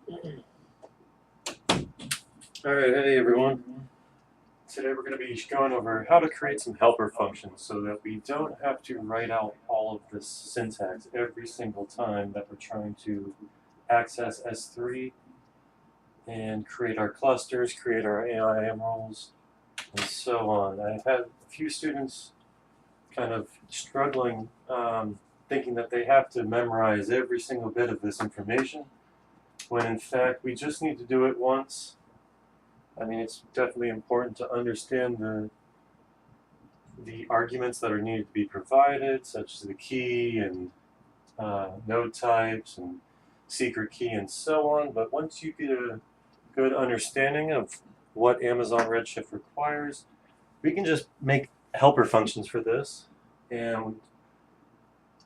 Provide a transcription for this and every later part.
Alright, hey everyone. Today we're going to be going over how to create some helper functions so that we don't have to write out all of this syntax every single time that we're trying to access S3 and create our clusters, create our AIM roles, and so on. I've had a few students kind of struggling, thinking that they have to memorize every single bit of this information, when in fact we just need to do it once. I mean, it's definitely important to understand the arguments that are needed to be provided, such as the key and node types and secret key and so on. But once you get a good understanding of what Amazon Redshift requires, we can just make helper functions for this, and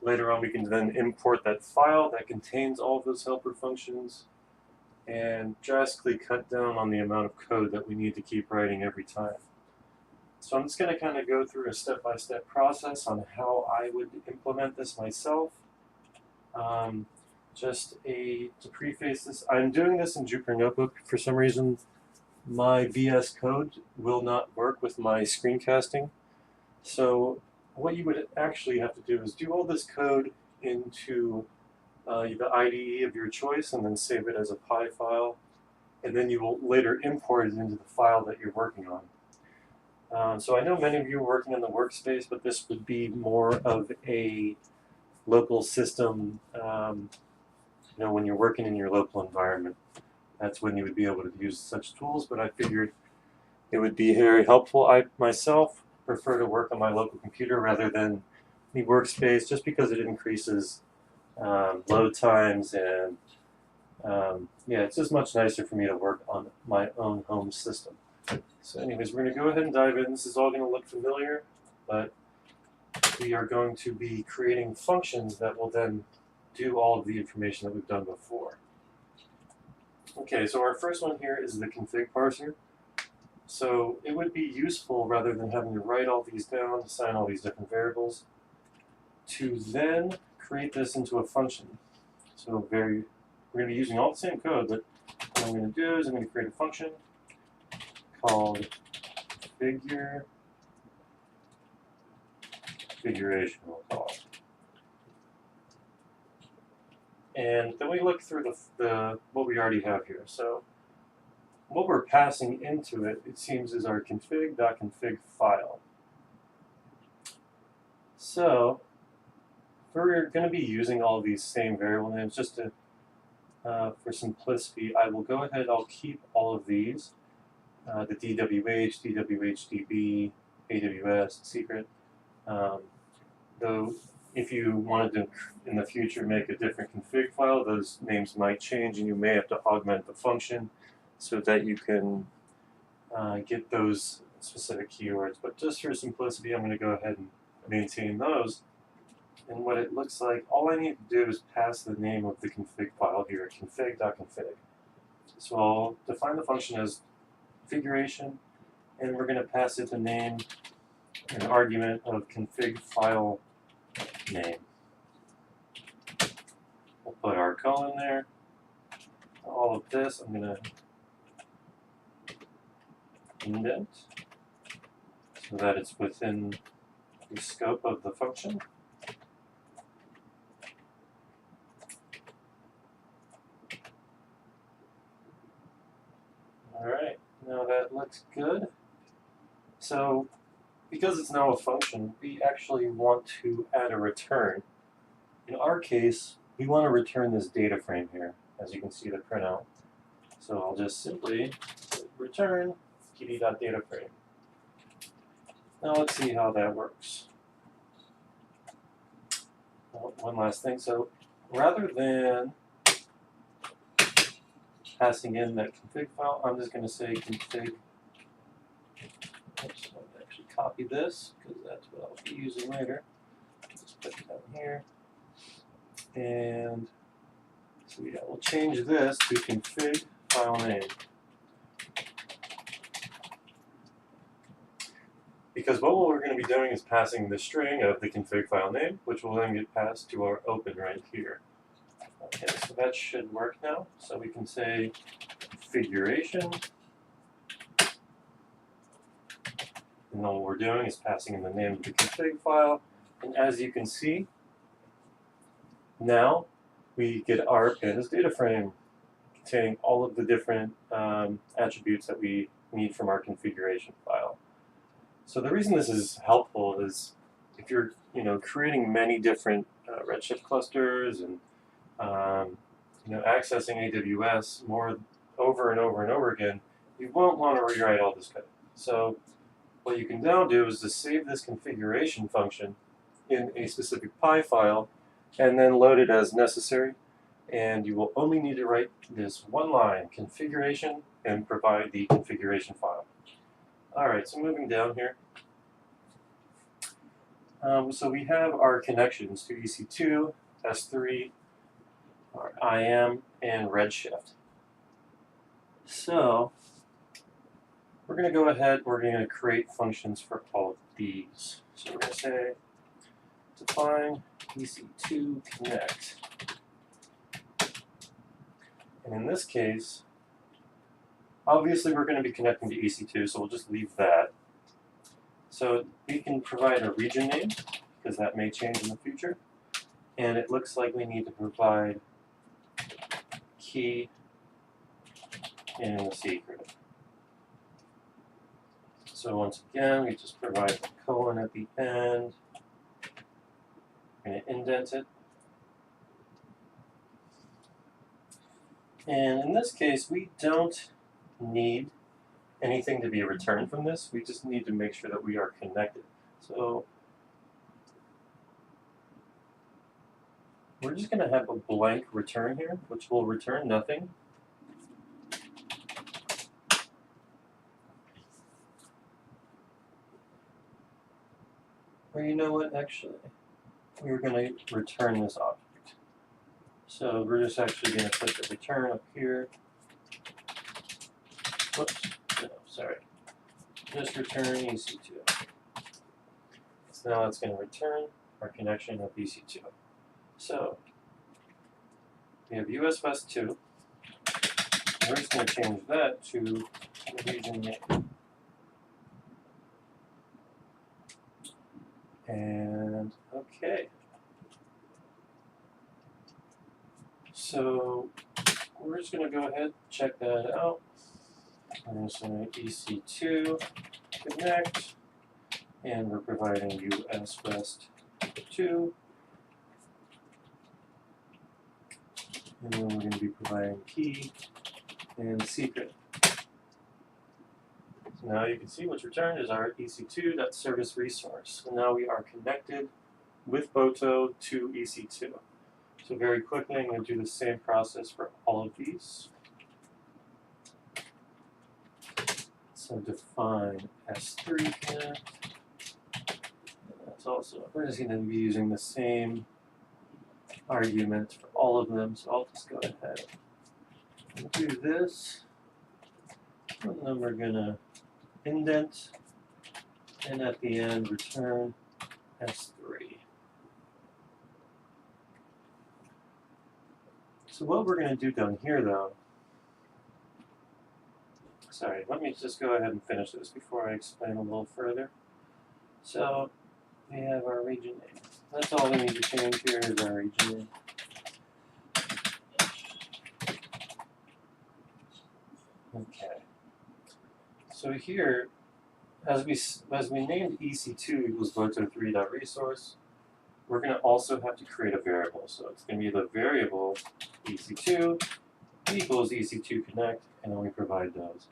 later on we can then import that file that contains all of those helper functions and drastically cut down on the amount of code that we need to keep writing every time. So I'm just going to kind of go through a step-by-step process on how I would implement this myself. To preface this, I'm doing this in Jupyter Notebook. For some reason, my VS Code will not work with my screencasting. So what you would actually have to do is do all this code into the IDE of your choice and then save it as a PI file, and then you will later import it into the file that you're working on. So I know many of you are working on the workspace, but this would be more of a local system. When you're working in your local environment, that's when you would be able to use such tools, but I figured it would be very helpful. I myself prefer to work on my local computer rather than the workspace, just because it increases load times, and it's just much nicer for me to work on my own home system. So anyways, we're going to go ahead and dive in. This is all going to look familiar, but we are going to be creating functions that will then do all of the information that we've done before. Okay, so our first one here is the config parser. So it would be useful, rather than having to write all these down, assign all these different variables, to then create this into a function. So we're going to be using all the same code, but what I'm going to do is I'm going to create a function called configuration, we'll call it. And then we look through the what we already have here. So what we're passing into it, it seems, is our config.config file. So we're going to be using all of these same variable names. Just to, for simplicity, I will go ahead, I'll keep all of these, the DWH, DWHDB, AWS, secret. Though if you wanted to, in the future, make a different config file, those names might change, and you may have to augment the function so that you can get those specific keywords. But just for simplicity, I'm going to go ahead and maintain those. And what it looks like, all I need to do is pass the name of the config file here, config.config. So I'll define the function as configuration, and we're going to pass it the name, an argument of config file name. We'll put our colon there. All of this I'm going to indent so that it's within the scope of the function. Alright, now that looks good. So, because it's now a function, we actually want to add a return. In our case, we want to return this data frame here, as you can see the printout. So I'll just simply return pd.dataframe. Now let's see how that works. One last thing. So rather than passing in that config file, I'm just going to say config. Oops, I'll actually copy this because that's what I'll be using later. Just put it down here. And so we'll change this to config file name. Because what we're going to be doing is passing the string of the config file name, which will then get passed to our open right here. Okay, so that should work now. So we can say configuration. And all we're doing is passing in the name of the config file. And as you can see, now we get our pandas data frame containing all of the different attributes that we need from our configuration file. So the reason this is helpful is if you're creating many different Redshift clusters and accessing AWS more over and over and over again, you won't want to rewrite all this code. So what you can now do is just save this configuration function in a specific PI file and then load it as necessary. And you will only need to write this one line, configuration, and provide the configuration file. All right, so moving down here. So we have our connections to EC2, S3, our IAM, and Redshift. So we're going to go ahead and we're going to create functions for all of these. So we're going to say define EC2 connect. And in this case, obviously we're going to be connecting to EC2, so we'll just leave that. So we can provide a region name, because that may change in the future. And it looks like we need to provide key and secret. So once again, we just provide a colon at the end. We're going to indent it. And in this case, we don't need anything to be returned from this. We just need to make sure that we are connected. So we're just going to have a blank return here, which will return nothing. Or you know what, actually, we're going to return this object. So we're just actually going to put the return up here. Whoops, no, sorry. Just return EC2. So now it's going to return our connection of EC2. So we have US West 2. We're just going to change that to the region name. And okay. So we're just going to go ahead and check that out. We're going to say EC2 connect, and we're providing US West 2. And then we're going to be providing key and secret. So now you can see what's returned is our EC2.service resource. So now we are connected with Boto to EC2. So very quickly, I'm going to do the same process for all of these. So define S3 connect. That's also, we're just going to be using the same argument for all of them. So I'll just go ahead and do this. And then we're going to indent, and at the end return S3. So what we're going to do down here though, sorry, let me just go ahead and finish this before I explain a little further. So we have our region name. That's all we need to change here is our region name. Okay. So here, as we named EC2 equals Boto3.resource, we're going to also have to create a variable. So it's going to be the variable EC2 equals EC2 connect, and then we provide those.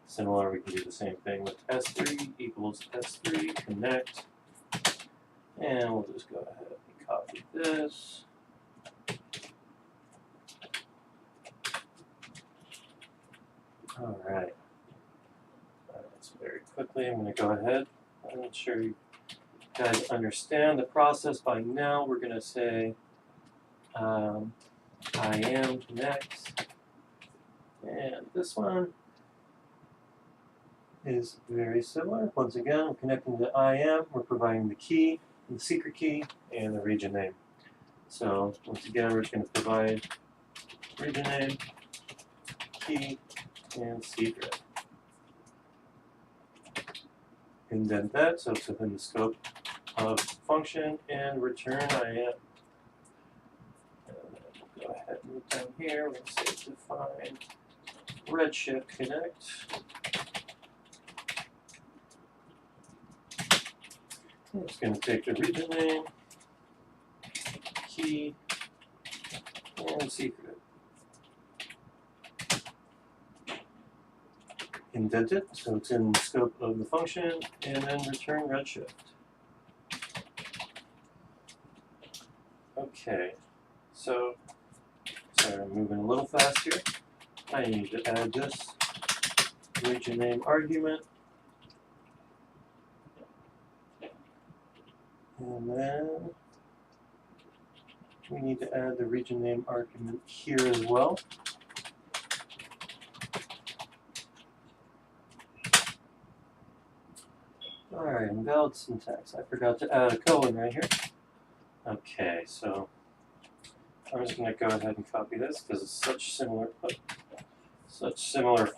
Similar, we can do the same thing with S3 equals S3 connect, and we'll just go ahead and copy this. All right. So very quickly, I'm going to go ahead and make sure you guys understand the process by now. We're going to say IAM connect, and this one is very similar. Once again, we're connecting to IAM. We're providing the key, the secret key, and the region name. So once again, we're just going to provide region name, key, and secret. Indent that so it's within the scope of function and return IAM. Go ahead and move down here. We're going to say define Redshift connect. It's going to take the region name, key, and secret. Indent it so it's in the scope of the function, and then return Redshift. Okay, so sorry, I'm moving a little fast here. I need to add this region name argument. And then we need to add the region name argument here as well. Alright, invalid syntax. I forgot to add a colon right here. Okay, so I'm just going to go ahead and copy this because it's such similar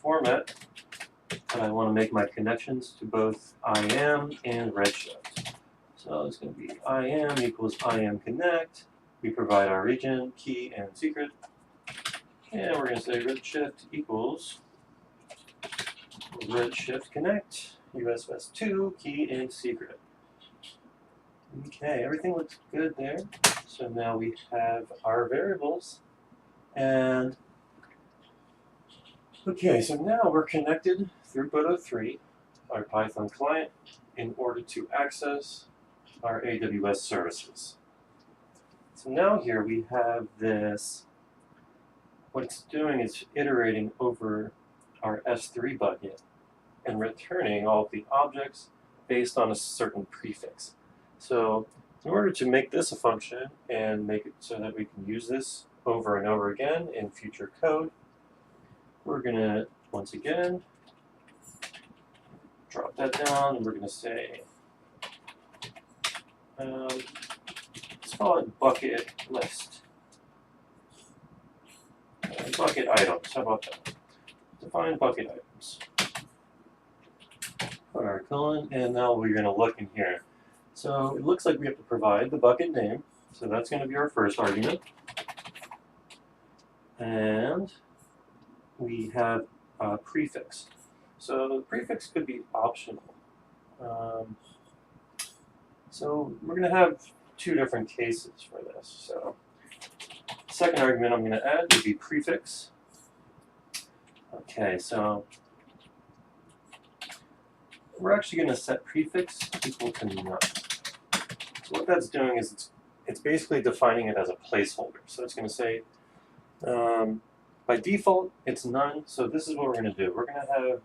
format that I want to make my connections to both IAM and Redshift. So it's going to be IAM equals IAM connect. We provide our region, key, and secret. And we're going to say Redshift equals Redshift connect, USS2, key, and secret. Okay, everything looks good there. So now we have our variables. And okay, so now we're connected through Boto3, our Python client, in order to access our AWS services. So now here we have this, what it's doing is iterating over our S3 bucket and returning all of the objects based on a certain prefix. So in order to make this a function and make it so that we can use this over and over again in future code, we're going to, once again, drop that down, and we're going to say, let's call it bucket list. Bucket items, how about that? Define bucket items. Put our colon, and now we're going to look in here. So it looks like we have to provide the bucket name, so that's going to be our first argument. And we have a prefix. So the prefix could be optional. So we're going to have two different cases for this. So the second argument I'm going to add would be prefix. Okay, so we're actually going to set prefix equal to none. So what that's doing is it's basically defining it as a placeholder. So it's going to say, by default, it's none. So this is what we're going to do. We're going to have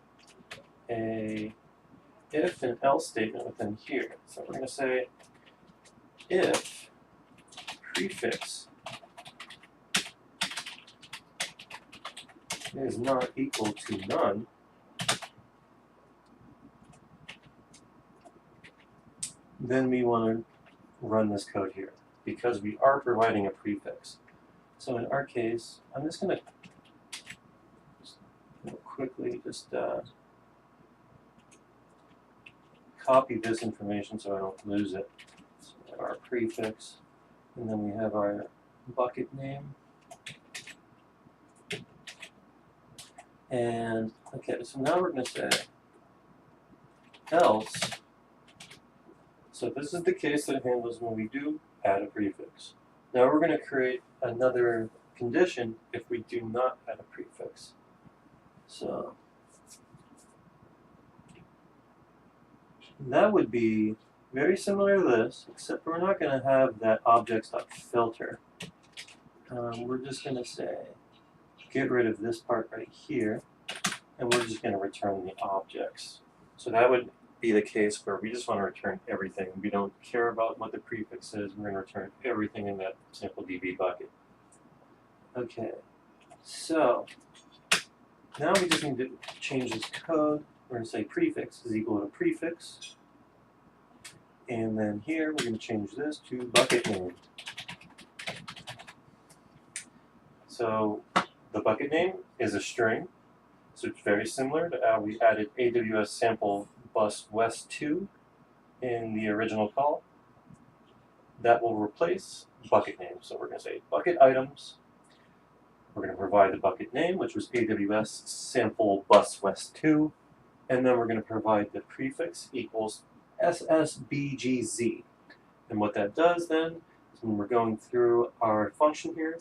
a if and else statement within here. So we're going to say if prefix is not equal to none, then we want to run this code here because we are providing a prefix. So in our case, I'm just going to quickly just copy this information so I don't lose it. So we have our prefix, and then we have our bucket name. And okay, so now we're going to say else. So this is the case that it handles when we do add a prefix. Now we're going to create another condition if we do not add a prefix. So that would be very similar to this, except we're not going to have that objects.filter. We're just going to say get rid of this part right here, and we're just going to return the objects. So that would be the case where we just want to return everything. We don't care about what the prefix is. We're going to return everything in that simple DB bucket. Okay, so now we just need to change this code. We're going to say prefix is equal to prefix. And then here we're going to change this to bucket name. So the bucket name is a string, so it's very similar to how we added AWS sample bus west 2 in the original call. That will replace bucket name. So we're going to say bucket items. We're going to provide the bucket name, which was AWS sample bus west 2, and then we're going to provide the prefix equals SSBGZ. And what that does then is when we're going through our function here,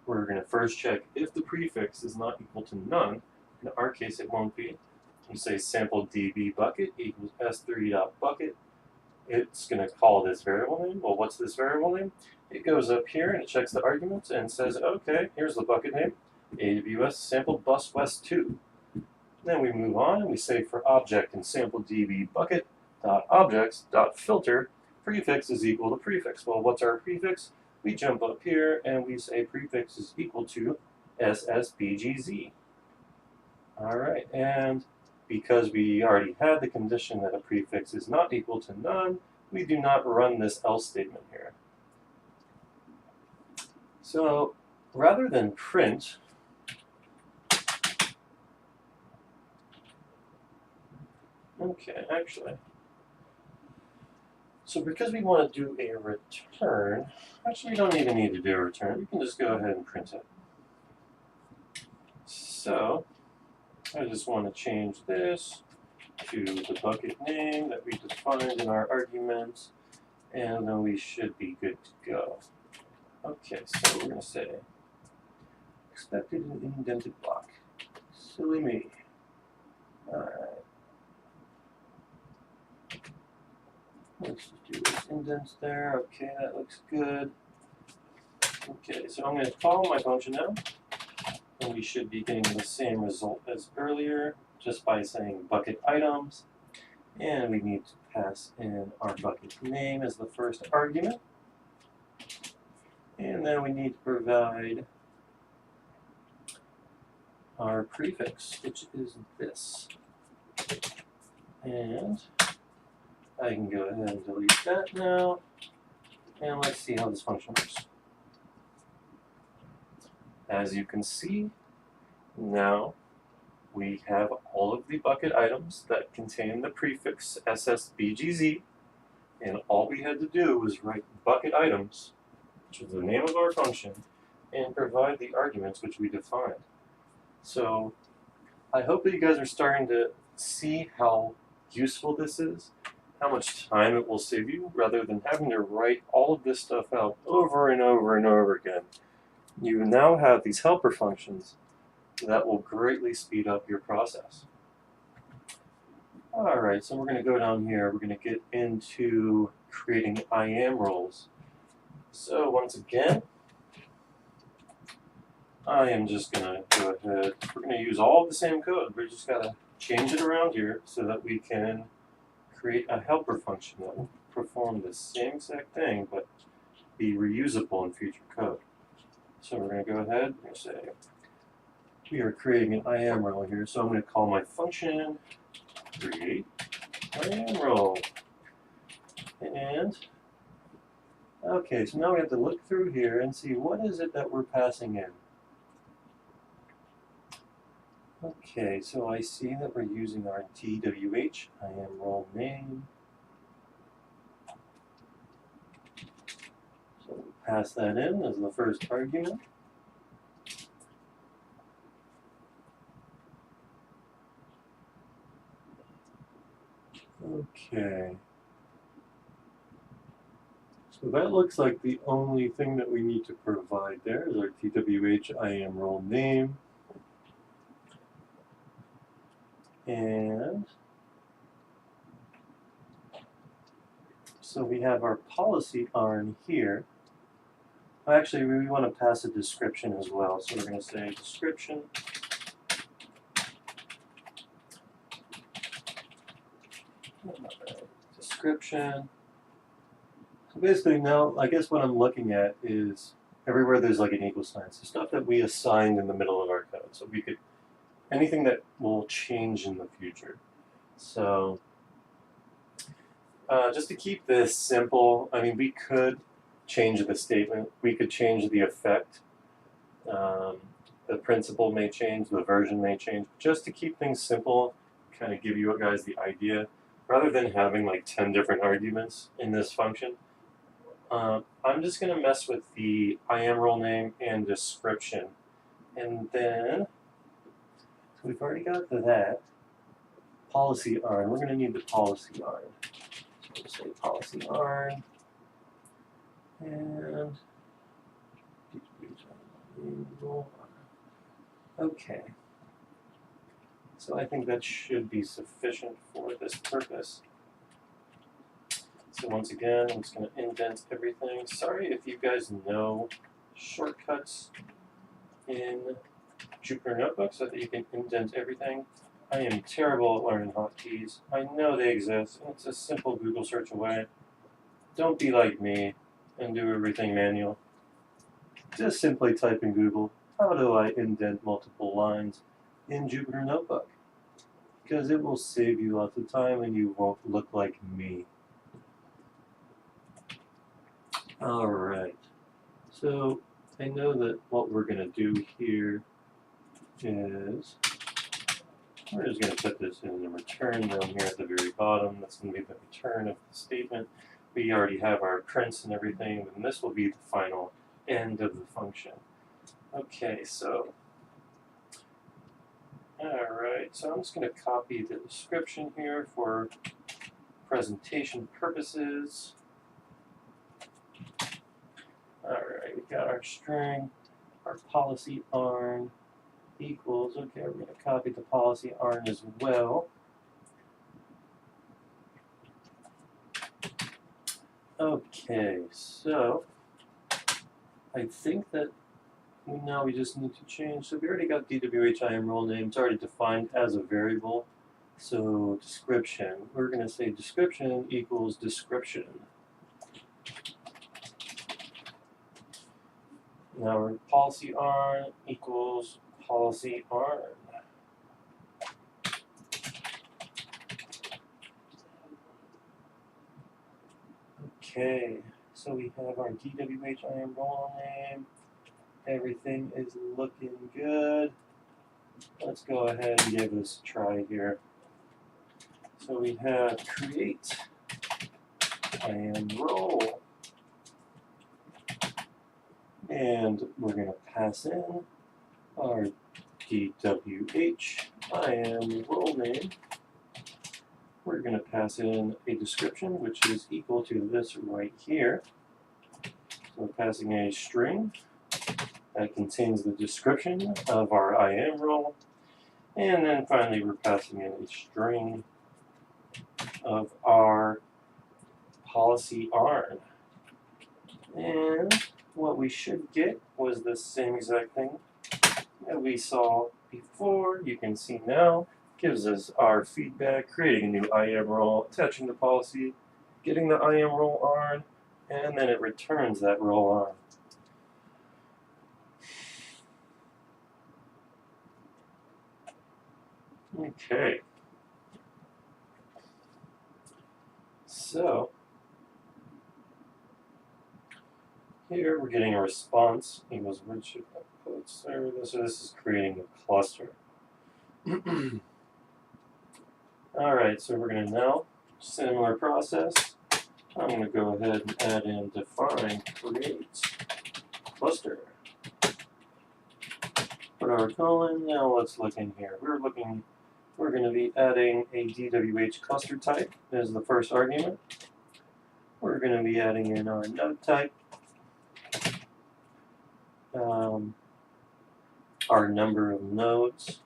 we're going to first check if the prefix is not equal to none. In our case, it won't be. We say sample db bucket equals s3.bucket. It's going to call this variable name. Well, what's this variable name? It goes up here and it checks the arguments and says, okay, here's the bucket name, AWS sample bus west 2. Then we move on and we say for object in sample db bucket dot objects dot filter prefix is equal to prefix. Well, what's our prefix? We jump up here and we say prefix is equal to SSBGZ. All right, and because we already had the condition that a prefix is not equal to none, we do not run this else statement here. So rather than print, okay, actually, so because we want to do a return, actually we don't even need to do a return, we can just go ahead and print it. So I just want to change this to the bucket name that we defined in our arguments, and then we should be good to go. Okay, so we're going to say expected and indented block. Silly me. Alright. Let's just do this indents there. Okay, that looks good. Okay, so I'm going to call my function now. And we should be getting the same result as earlier, just by saying bucket items. And we need to pass in our bucket name as the first argument. And then we need to provide our prefix, which is this. And I can go ahead and delete that now. And let's see how this function works. As you can see, now we have all of the bucket items that contain the prefix SSBGZ, and all we had to do was write bucket items, which is the name of our function, and provide the arguments which we defined. So I hope that you guys are starting to see how useful this is, how much time it will save you, rather than having to write all of this stuff out over and over and over again. You now have these helper functions that will greatly speed up your process. Alright, so we're going to go down here. We're going to get into creating IAM roles. So once again, I am just going to go ahead. We're going to use all of the same code. We just got to change it around here so that we can create a helper function that will perform the same exact thing but be reusable in future code. So we're going to go ahead and say we are creating an IAM role here. So I'm going to call my function create IAM role. And okay, so now we have to look through here and see what is it that we're passing in. Okay, so I see that we're using our TWH IAM role name. So we'll pass that in as the first argument. Okay. So that looks like the only thing that we need to provide there is our TWH IAM role name. And so we have our policy arm here. Actually, we want to pass a description as well. So we're going to say description. Description. So basically now, I guess what I'm looking at is everywhere there's like an equal sign. So stuff that we assigned in the middle of our code. So we could, anything that will change in the future. So just to keep this simple, I mean, we could change the statement. We could change the effect The principal may change, the version may change, just to keep things simple, kind of give you guys the idea, rather than having like 10 different arguments in this function. I'm just going to mess with the IAM role name and description. And then, so we've already got that. Policy ARN, we're going to need the policy ARN. So we'll say policy ARN. And okay. So I think that should be sufficient for this purpose. So once again, I'm just going to indent everything. Sorry if you guys know shortcuts in Jupyter Notebook so that you can indent everything. I am terrible at learning hotkeys. I know they exist, and it's a simple Google search away. Don't be like me and do everything manual. Just simply type in Google, how do I indent multiple lines in Jupyter Notebook? Because it will save you lots of time and you won't look like me. Alright, so I know that what we're going to do here is we're just going to put this in the return down here at the very bottom. That's going to be the return of the statement. We already have our prints and everything, and this will be the final end of the function. Okay, so alright, so I'm just going to copy the description here for presentation purposes. Alright, we got our string, our policy ARN equals, okay, we're going to copy the policy ARN as well. Okay, so I think that now we just need to change. So we already got DWHIM role name. It's already defined as a variable. So description, we're going to say description equals description. Now our policy ARN equals policy ARN. Okay, so we have our DWHIM role name. Everything is looking good. Let's go ahead and give this a try here. So we have create IAM role. And we're going to pass in our DWH IAM role name. We're going to pass in a description, which is equal to this right here. So we're passing a string that contains the description of our IAM role. And then finally, we're passing in a string of our policy ARN. And what we should get was the same exact thing that we saw before. You can see now, gives us our feedback, creating a new IAM role, attaching the policy, getting the IAM role ARN, and then it returns that role ARN. Okay. So here we're getting a response equals Redshift upload server. So this is creating a cluster. Alright, so we're going to now, similar process, I'm going to go ahead and add in define create cluster. Put our colon, now let's look in here. We're going to be adding a DWH cluster type as the first argument. We're going to be adding in our node type, our number of nodes.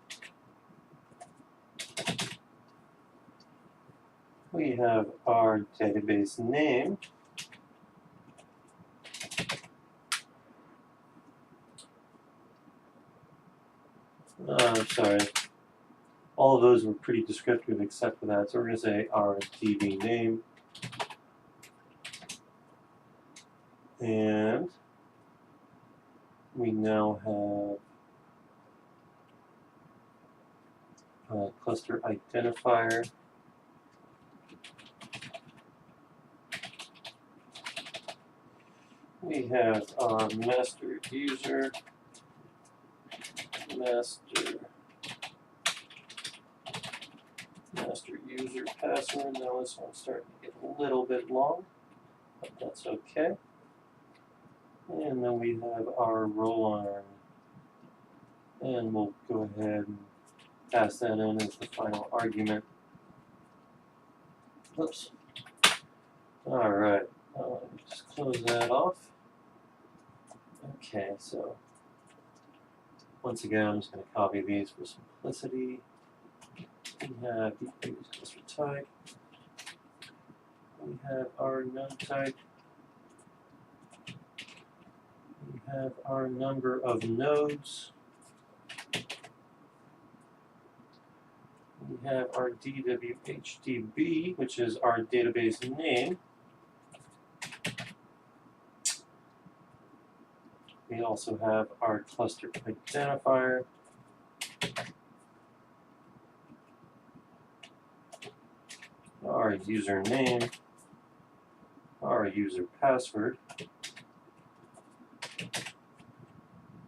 We have our database name. Sorry. All of those were pretty descriptive except for that. So we're going to say our DB name. And we now have a cluster identifier. We have our master user, master user password. Now this one's starting to get a little bit long, but that's okay. And then we have our roll arm, and we'll go ahead and pass that in as the final argument. Oops. All right, let me just close that off. Okay, so once again, I'm just going to copy these for simplicity. We have the cluster type. We have our node type. We have our number of nodes. We have our DWHDB, which is our database name. We also have our cluster identifier. Our username, our user password,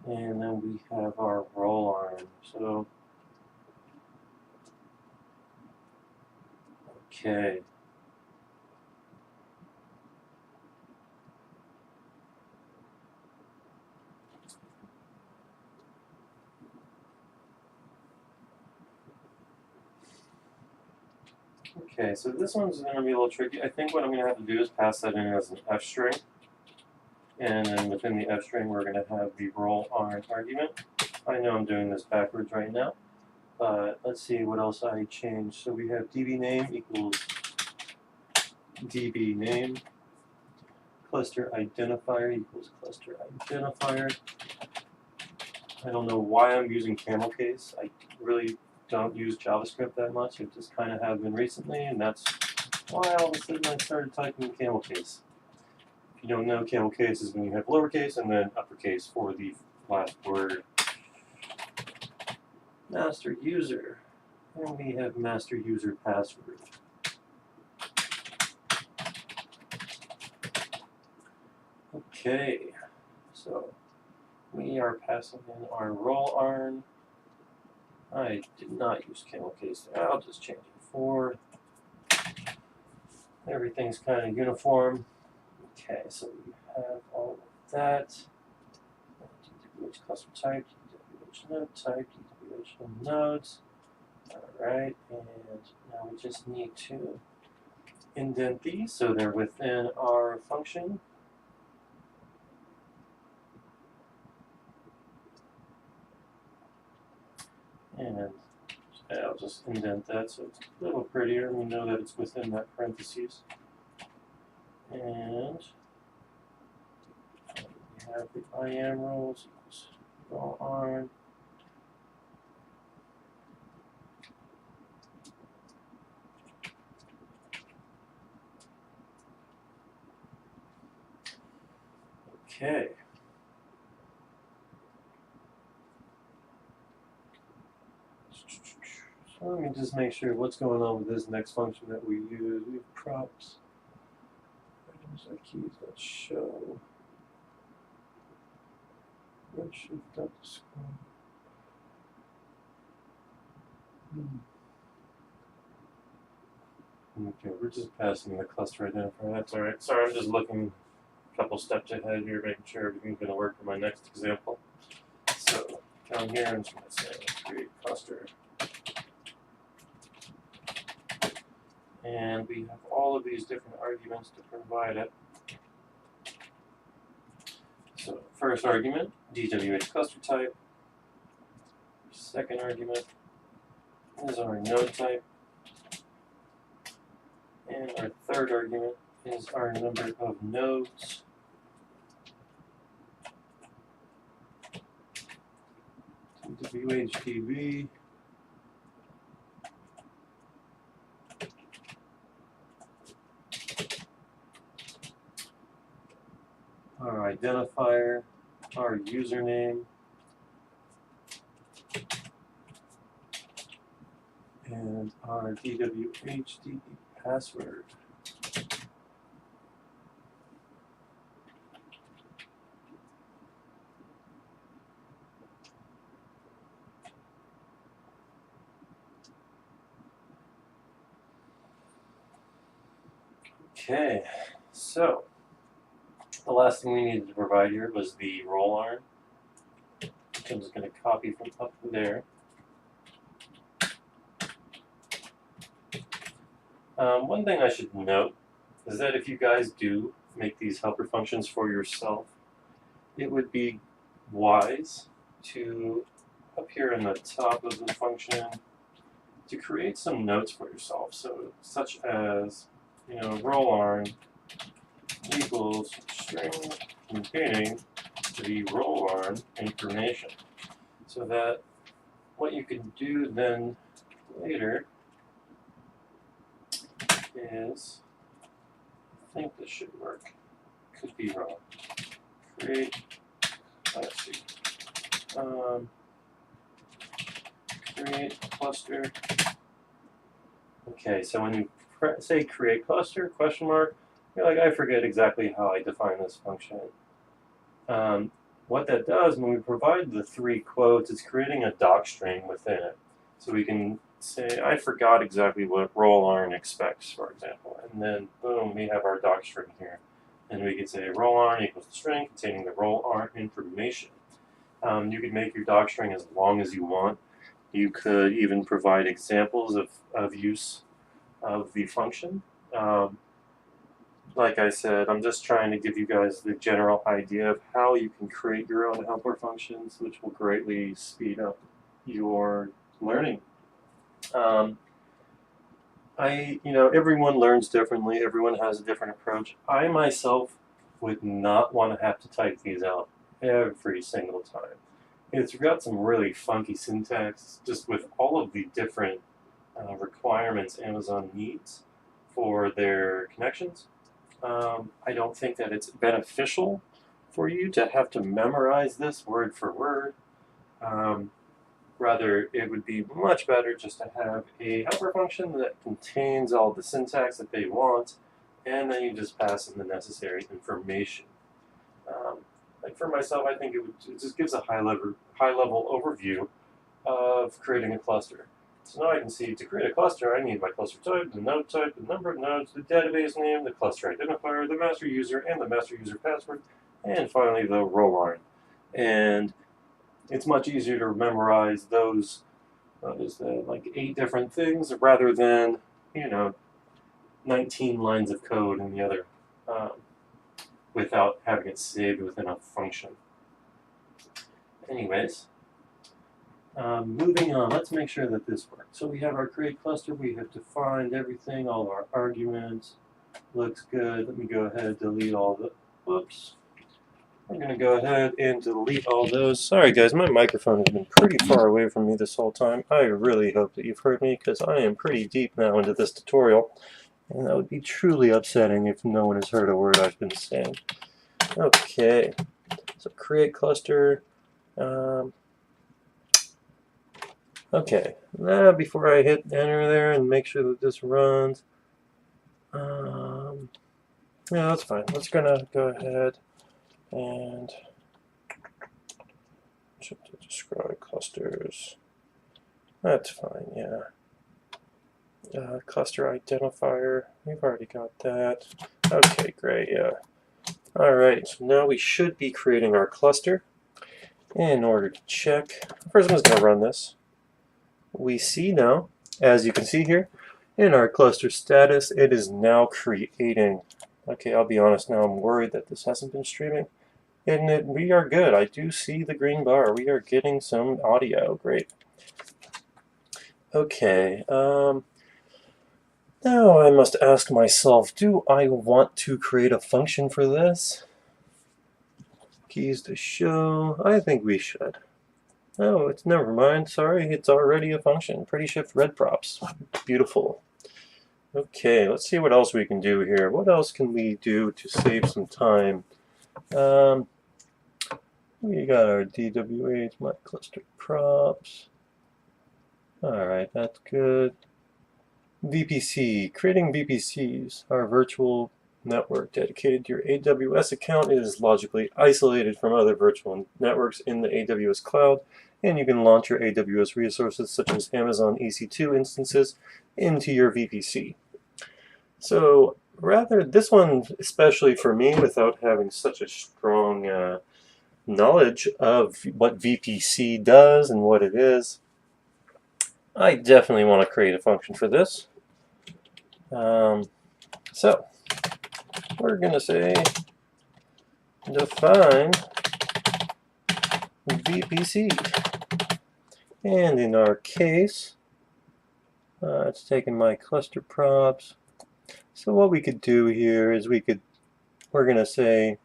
and then we have our roll arm. So, okay. Okay, so this one's going to be a little tricky. I think what I'm going to have to do is pass that in as an F string. And then within the F string, we're going to have the roll arm argument. I know I'm doing this backwards right now, but let's see what else I changed. So we have db name equals db name. Cluster identifier equals cluster identifier. I don't know why I'm using camel case. I really don't use JavaScript that much. I just kind of have been recently, and that's why all of a sudden I started typing camel case. If you don't know, camel case is when you have lowercase and then uppercase for the last word. Master user, and we have master user password. Okay, so we are passing in our roll arm. I did not use camel case there. I'll just change it for. Everything's kind of uniform. Okay, so we have all of that. DWH cluster type, DWH node type, DWH nodes. Alright, and now we just need to indent these so they're within our function. And I'll just indent that so it's a little prettier. We know that it's within that parentheses. And we have the IAM rules equals roll arm. Okay. So let me just make sure what's going on with this next function that we use. We have props. Items are keys that show. Redshift underscore. Okay, we're just passing the cluster identifier. That's all right. Sorry, I'm just looking a couple steps ahead here, making sure everything's going to work for my next example. So down here, I'm just going to say create cluster. And we have all of these different arguments to provide it. So first argument, DWH cluster type. Second argument is our node type. And our third argument is our number of nodes. DWHDB. Our identifier, our username, and our DWHDB password. Okay, so the last thing we needed to provide here was the roll arm, which I'm just going to copy from up there. One thing I should note is that if you guys do make these helper functions for yourself, it would be wise to, up here in the top of the function, to create some notes for yourself. So, such as, roll arm equals string containing the roll arm information. So that what you can do then later is, I think this should work, could be wrong. Create, let's see, create cluster. Okay, so when you say create cluster, question mark, you're like, I forget exactly how I define this function. What that does, when we provide the 3 quotes, it's creating a doc string within it. So we can say, I forgot exactly what roll arm expects, for example. And then, boom, we have our doc string here. And we can say roll arm equals the string containing the roll arm information. You can make your doc string as long as you want. You could even provide examples of use of the function. Like I said, I'm just trying to give you guys the general idea of how you can create your own helper functions, which will greatly speed up your learning. Everyone learns differently. Everyone has a different approach. I myself would not want to have to type these out every single time. It's got some really funky syntax, just with all of the different requirements Amazon needs for their connections. I don't think that it's beneficial for you to have to memorize this word for word. Rather, it would be much better just to have a helper function that contains all the syntax that they want, and then you just pass in the necessary information. Like for myself, I think it just gives a high level overview of creating a cluster. So now I can see, to create a cluster, I need my cluster type, the node type, the number of nodes, the database name, the cluster identifier, the master user, and the master user password, and finally the roll arm. And it's much easier to memorize those, like 8 different things, rather than, 19 lines of code in the other, without having it saved within a function. Anyways. Moving on, let's make sure that this works. So we have our create cluster, we have defined everything, all of our arguments. Looks good. Let me go ahead and delete all the, whoops. I'm going to go ahead and delete all those. Sorry guys, my microphone has been pretty far away from me this whole time. I really hope that you've heard me, because I am pretty deep now into this tutorial. And that would be truly upsetting if no one has heard a word I've been saying. Okay, so create cluster. Okay, now before I hit enter there and make sure that this runs, yeah, that's fine. Let's gonna go ahead and describe clusters. That's fine, yeah. Cluster identifier, we've already got that. Okay, great, yeah. Alright, so now we should be creating our cluster. In order to check, first I'm just gonna run this. We see now, as you can see here, in our cluster status, it is now creating. Okay, I'll be honest now, I'm worried that this hasn't been streaming. And we are good. I do see the green bar. We are getting some audio. Great. Okay, now I must ask myself, do I want to create a function for this? Keys to show. I think we should. Oh, it's never mind. Sorry, it's already a function. Pretty shift red props. Beautiful. Okay, let's see what else we can do here. What else can we do to save some time? We got our DWH, my cluster props. Alright, that's good. VPC. Creating VPCs, our virtual network dedicated to your AWS account, is logically isolated from other virtual networks in the AWS cloud, and you can launch your AWS resources such as Amazon EC2 instances into your VPC. So rather, this one, especially for me, without having such a strong knowledge of what VPC does and what it is, I definitely want to create a function for this. So we're going to say define VPC. And in our case, it's taking my cluster props. So what we could do here is we're going to say,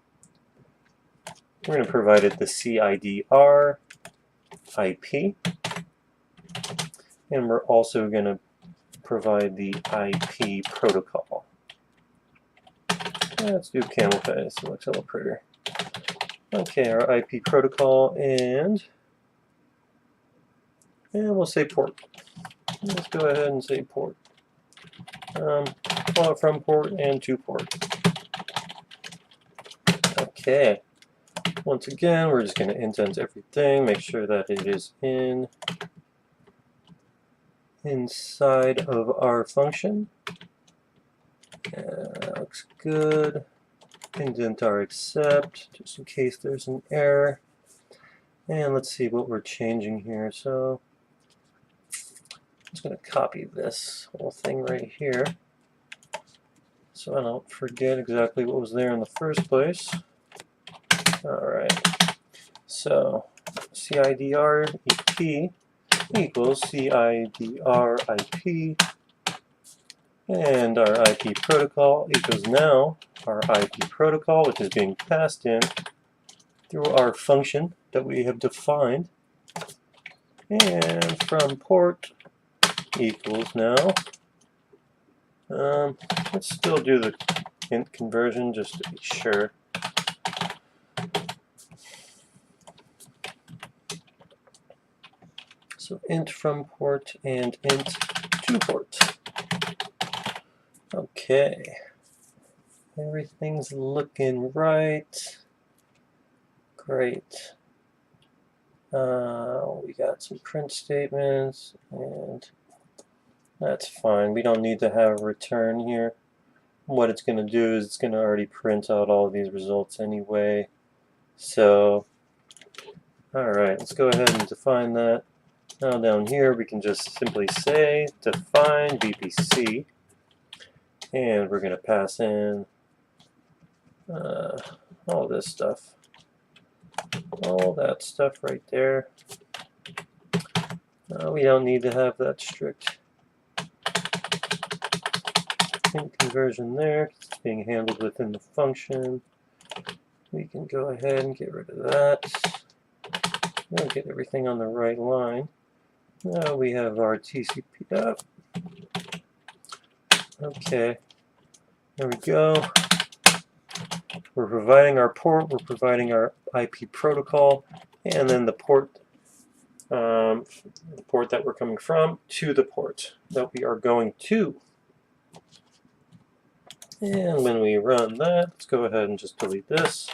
we're going to provide it the CIDR IP. And we're also going to provide the IP protocol. Let's do camel face, select printer. Okay, our IP protocol, and we'll say port. Let's go ahead and say port. From port and to port. Okay. Once again, we're just going to indent everything, make sure that it is inside of our function. Looks good. Indent our accept, just in case there's an error. And let's see what we're changing here. So I'm just going to copy this whole thing right here so I don't forget exactly what was there in the first place. Alright, so CIDR EP equals CIDR IP, and our IP protocol equals now our IP protocol, which is being passed in through our function that we have defined, and from port equals now, let's still do the int conversion just to be sure. So int from port and int to port. Okay, everything's looking right. Great. We got some print statements, and that's fine. We don't need to have a return here. What it's going to do is it's going to already print out all of these results anyway. So, alright, let's go ahead and define that. Now down here we can just simply say define VPC, and we're going to pass in all this stuff. All that stuff right there. We don't need to have that strict int conversion there. It's being handled within the function. We can go ahead and get rid of that. We'll get everything on the right line. Now we have our TCP up. Okay, there we go. We're providing our port, we're providing our IP protocol, and then the port that we're coming from to the port that we are going to. And when we run that, let's go ahead and just delete this.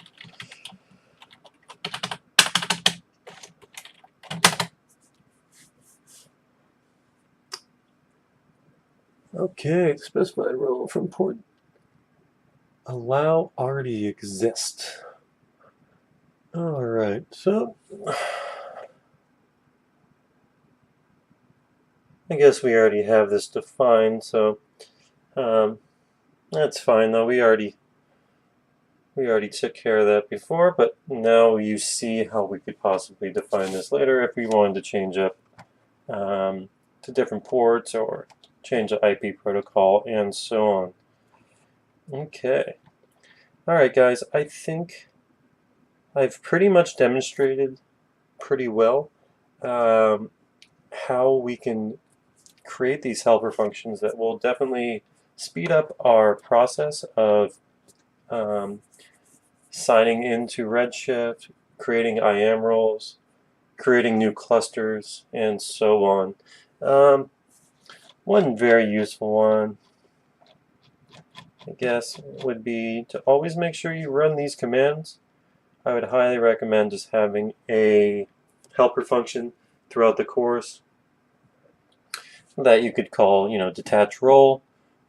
Okay, specified role from port allow already exist. Alright, so I guess we already have this defined, so that's fine though. We already took care of that before, but now you see how we could possibly define this later if we wanted to change up to different ports or change the IP protocol and so on. Okay. Alright guys, I think I've pretty much demonstrated pretty well how we can create these helper functions that will definitely speed up our process of signing into Redshift, creating IAM roles, creating new clusters, and so on. One very useful one, I guess, would be to always make sure you run these commands. I would highly recommend just having a helper function throughout the course that you could call, detach role,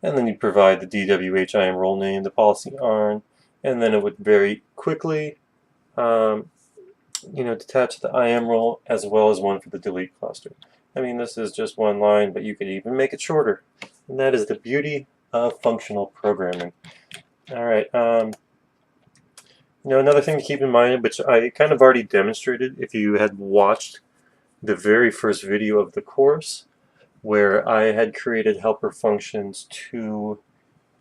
and then you provide the DWH IAM role name, the policy ARN, and then it would very quickly detach the IAM role as well as one for the delete cluster. I mean, this is just one line, but you could even make it shorter. And that is the beauty of functional programming. All right. Another thing to keep in mind, which I kind of already demonstrated if you had watched the very first video of the course, where I had created helper functions to,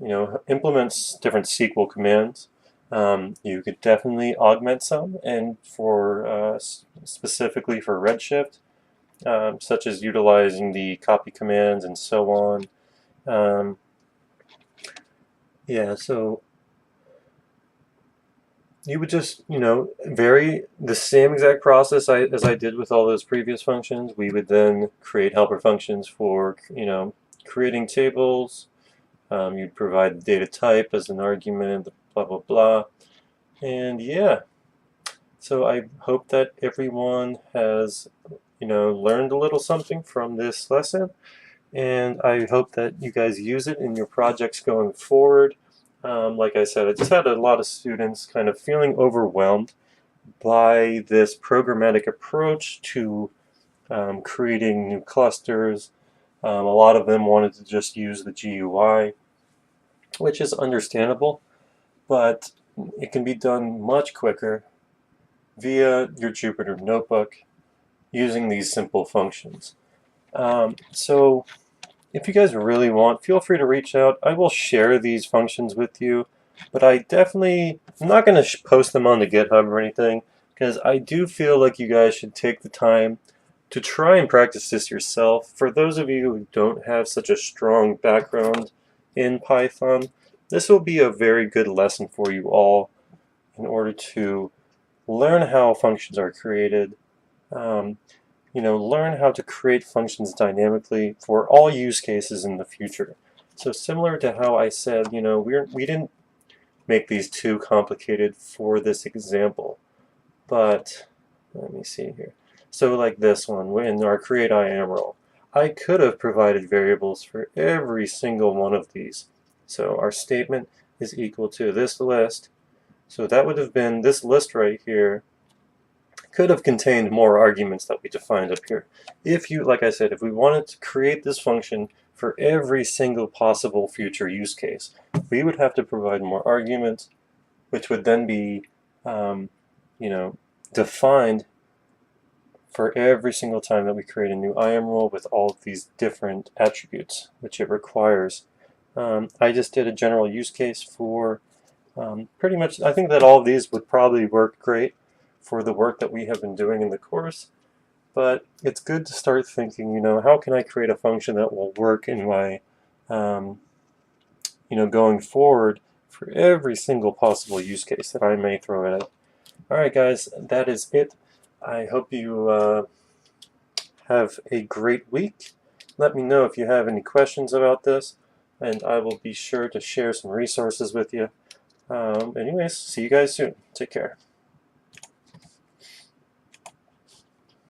implement different SQL commands. You could definitely augment some, and for specifically for Redshift, such as utilizing the copy commands and so on. So you would just, vary the same exact process as I did with all those previous functions. We would then create helper functions for, creating tables. You'd provide the data type as an argument, blah, blah, blah. And yeah, so I hope that everyone has, learned a little something from this lesson. And I hope that you guys use it in your projects going forward. Like I said, I just had a lot of students kind of feeling overwhelmed by this programmatic approach to creating new clusters. A lot of them wanted to just use the GUI, which is understandable, but it can be done much quicker via your Jupyter notebook using these simple functions. So if you guys really want, feel free to reach out. I will share these functions with you, but I'm not going to post them onto GitHub or anything, because I do feel like you guys should take the time to try and practice this yourself. For those of you who don't have such a strong background in Python, this will be a very good lesson for you all in order to learn how functions are created, learn how to create functions dynamically for all use cases in the future. So similar to how I said, we didn't make these too complicated for this example, but let me see here. So like this one, in our create IAM role, I could have provided variables for every single one of these. So our statement is equal to this list. So that would have been this list right here could have contained more arguments that we defined up here. Like I said, if we wanted to create this function for every single possible future use case, we would have to provide more arguments, which would then be, defined for every single time that we create a new IAM role with all of these different attributes, which it requires. I just did a general use case for pretty much, I think that all of these would probably work great for the work that we have been doing in the course, but it's good to start thinking, how can I create a function that will work in my, going forward for every single possible use case that I may throw at it. Alright guys, that is it. I hope you have a great week. Let me know if you have any questions about this, and I will be sure to share some resources with you. Anyways, see you guys soon. Take care.